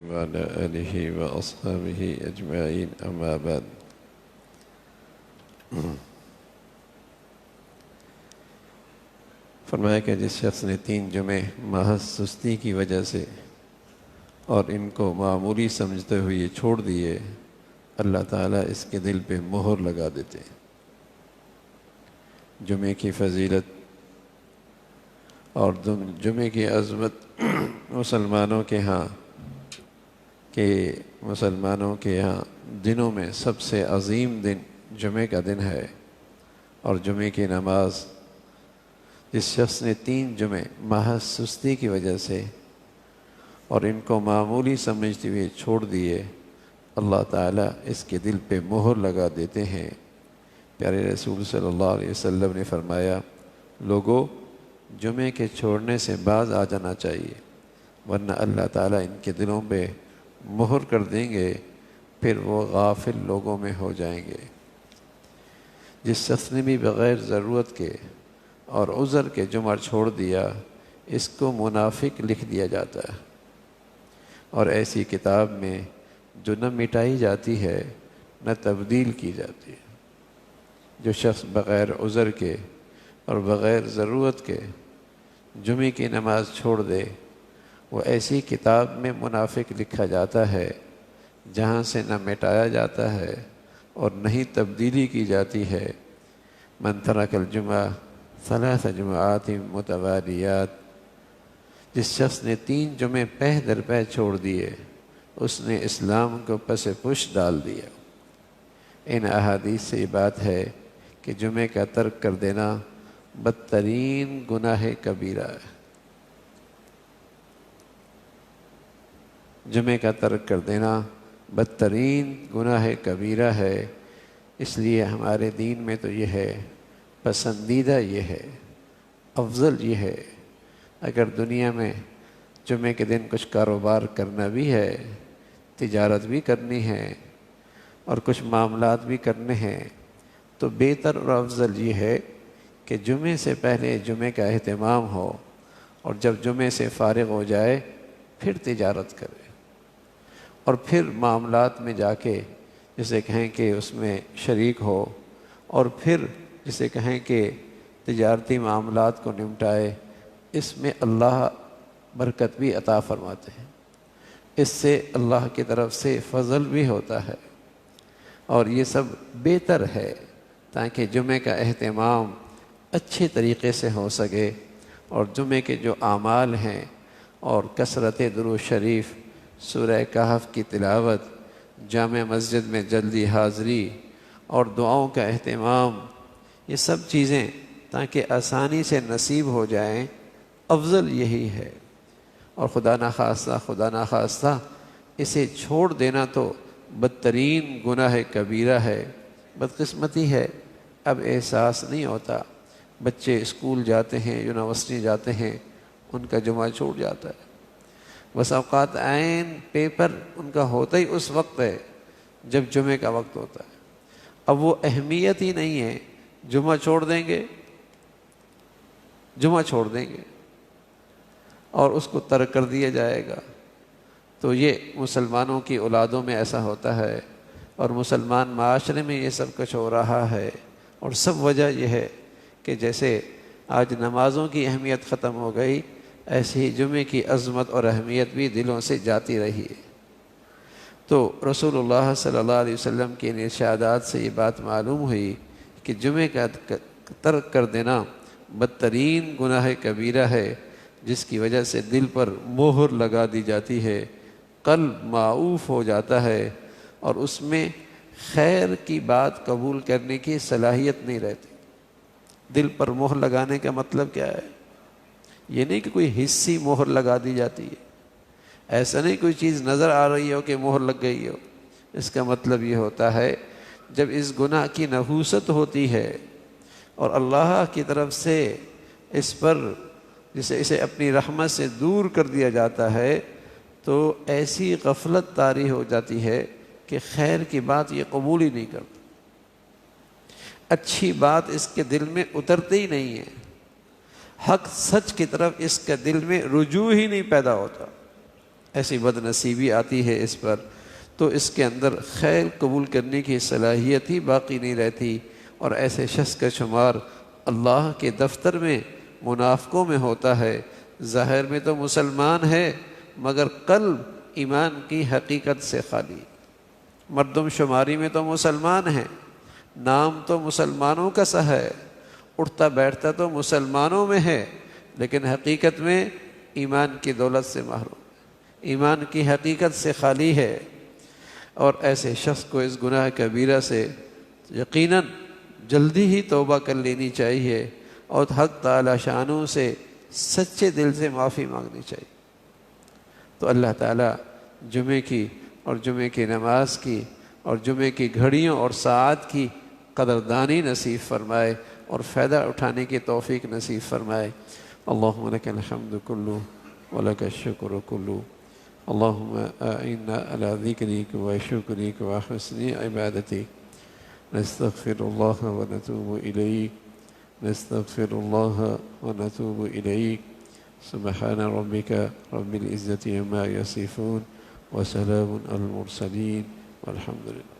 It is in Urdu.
وعلى آله وأصحابه أجمعين أما بعد فرمایا کہ جس شخص نے 3 جمعے محض سستی کی وجہ سے اور ان کو معمولی سمجھتے ہوئے یہ چھوڑ دیے، اللہ تعالیٰ اس کے دل پہ مہر لگا دیتے ہیں۔ جمعے کی فضیلت اور جمعے کی عظمت مسلمانوں کے ہاں دنوں میں سب سے عظیم دن جمعے کا دن ہے، اور جمعے کی نماز جس شخص نے 3 جمعے محض سستی کی وجہ سے اور ان کو معمولی سمجھتے ہوئے چھوڑ دیے، اللہ تعالیٰ اس کے دل پہ مہر لگا دیتے ہیں۔ پیارے رسول صلی اللہ علیہ وسلم نے فرمایا، لوگوں جمعے کے چھوڑنے سے باز آ جانا چاہیے، ورنہ اللہ تعالیٰ ان کے دلوں پہ مہر کر دیں گے، پھر وہ غافل لوگوں میں ہو جائیں گے۔ جس شخص نے بھی بغیر ضرورت کے اور عذر کے جمعہ چھوڑ دیا، اس کو منافق لکھ دیا جاتا ہے، اور ایسی کتاب میں جو نہ مٹائی جاتی ہے نہ تبدیل کی جاتی ہے۔ جو شخص بغیر عذر کے اور بغیر ضرورت کے جمعے کی نماز چھوڑ دے، وہ ایسی کتاب میں منافق لکھا جاتا ہے جہاں سے نہ مٹایا جاتا ہے اور نہ ہی تبدیلی کی جاتی ہے۔ من ترک الجمعہ 3 جمعات متوالیات، جس شخص نے 3 جمعے پہ در پہ چھوڑ دیے، اس نے اسلام کو پس پش ڈال دیا۔ ان احادیث سے یہ بات ہے کہ جمعے کا ترک کر دینا بدترین گناہ کبیرہ ہے۔ جمعے کا ترک کر دینا بدترین گناہ کبیرہ ہے۔ اس لیے ہمارے دین میں تو یہ ہے، پسندیدہ یہ ہے، افضل یہ ہے، اگر دنیا میں جمعے کے دن کچھ کاروبار کرنا بھی ہے، تجارت بھی کرنی ہے اور کچھ معاملات بھی کرنے ہیں، تو بہتر اور افضل یہ ہے کہ جمعے سے پہلے جمعے کا اہتمام ہو، اور جب جمعے سے فارغ ہو جائے پھر تجارت کرے، اور پھر معاملات میں جا کے جسے کہیں کہ اس میں شریک ہو، اور پھر جسے کہیں کہ تجارتی معاملات کو نمٹائے۔ اس میں اللہ برکت بھی عطا فرماتے ہیں، اس سے اللہ کی طرف سے فضل بھی ہوتا ہے، اور یہ سب بہتر ہے تاکہ جمعے کا اہتمام اچھے طریقے سے ہو سکے، اور جمعے کے جو اعمال ہیں اور کثرت درود شریف، سورہ کہف کی تلاوت، جامع مسجد میں جلدی حاضری اور دعاؤں کا اہتمام، یہ سب چیزیں تاکہ آسانی سے نصیب ہو جائیں، افضل یہی ہے۔ اور خدا نخواستہ اسے چھوڑ دینا تو بدترین گناہ کبیرہ ہے۔ بدقسمتی ہے، اب احساس نہیں ہوتا۔ بچے اسکول جاتے ہیں، یونیورسٹی جاتے ہیں، ان کا جمعہ چھوٹ جاتا ہے۔ بس اوقات عین پیپر ان کا ہوتا ہی اس وقت ہے جب جمعے کا وقت ہوتا ہے۔ اب وہ اہمیت ہی نہیں ہے، جمعہ چھوڑ دیں گے اور اس کو ترک کر دیا جائے گا۔ تو یہ مسلمانوں کی اولادوں میں ایسا ہوتا ہے، اور مسلمان معاشرے میں یہ سب کچھ ہو رہا ہے، اور سب وجہ یہ ہے کہ جیسے آج نمازوں کی اہمیت ختم ہو گئی، ایسے ہی جمعے کی عظمت اور اہمیت بھی دلوں سے جاتی رہی ہے۔ تو رسول اللہ صلی اللہ علیہ وسلم کے ارشادات سے یہ بات معلوم ہوئی کہ جمعے کا ترک کر دینا بدترین گناہ کبیرہ ہے، جس کی وجہ سے دل پر مہر لگا دی جاتی ہے، قلب معوف ہو جاتا ہے، اور اس میں خیر کی بات قبول کرنے کی صلاحیت نہیں رہتی۔ دل پر مہر لگانے کا مطلب کیا ہے؟ یہ نہیں کہ کوئی حصی مہر لگا دی جاتی ہے، ایسا نہیں کوئی چیز نظر آ رہی ہو کہ مہر لگ گئی ہو۔ اس کا مطلب یہ ہوتا ہے جب اس گناہ کی نحوست ہوتی ہے اور اللہ کی طرف سے اس پر اسے اپنی رحمت سے دور کر دیا جاتا ہے، تو ایسی غفلت طاری ہو جاتی ہے کہ خیر کی بات یہ قبول ہی نہیں کرتا، اچھی بات اس کے دل میں اترتی ہی نہیں ہے، حق سچ کی طرف اس کے دل میں رجوع ہی نہیں پیدا ہوتا۔ ایسی بد نصیبی آتی ہے اس پر، تو اس کے اندر خیر قبول کرنے کی صلاحیت ہی باقی نہیں رہتی، اور ایسے شخص کا شمار اللہ کے دفتر میں منافقوں میں ہوتا ہے۔ ظاہر میں تو مسلمان ہے مگر قلب ایمان کی حقیقت سے خالی۔ مردم شماری میں تو مسلمان ہیں، نام تو مسلمانوں کا سا ہے، اٹھتا بیٹھتا تو مسلمانوں میں ہے، لیکن حقیقت میں ایمان کی دولت سے محروم، ایمان کی حقیقت سے خالی ہے۔ اور ایسے شخص کو اس گناہ کبیرہ سے یقیناً جلدی ہی توبہ کر لینی چاہیے، اور حق تعالی شانوں سے سچے دل سے معافی مانگنی چاہیے۔ تو اللہ تعالیٰ جمعے کی اور جمعے کی نماز کی اور جمعے کی گھڑیوں اور ساعات کی قدردانی نصیب فرمائے اور فائدہ اٹھانے کی توفیق نصیب فرمائے۔ اللہم لک الحمد کلو ولک الشکر کلو، اللہم اعنا علی ذکرک و شکرک و حسن عبادتک، نستغفر اللہ و نتوب الیک، نستغفر اللہ و نتوب الیک، سبحان ربک رب العزة عما یصفون وسلام علی المرسلین والحمد للہ۔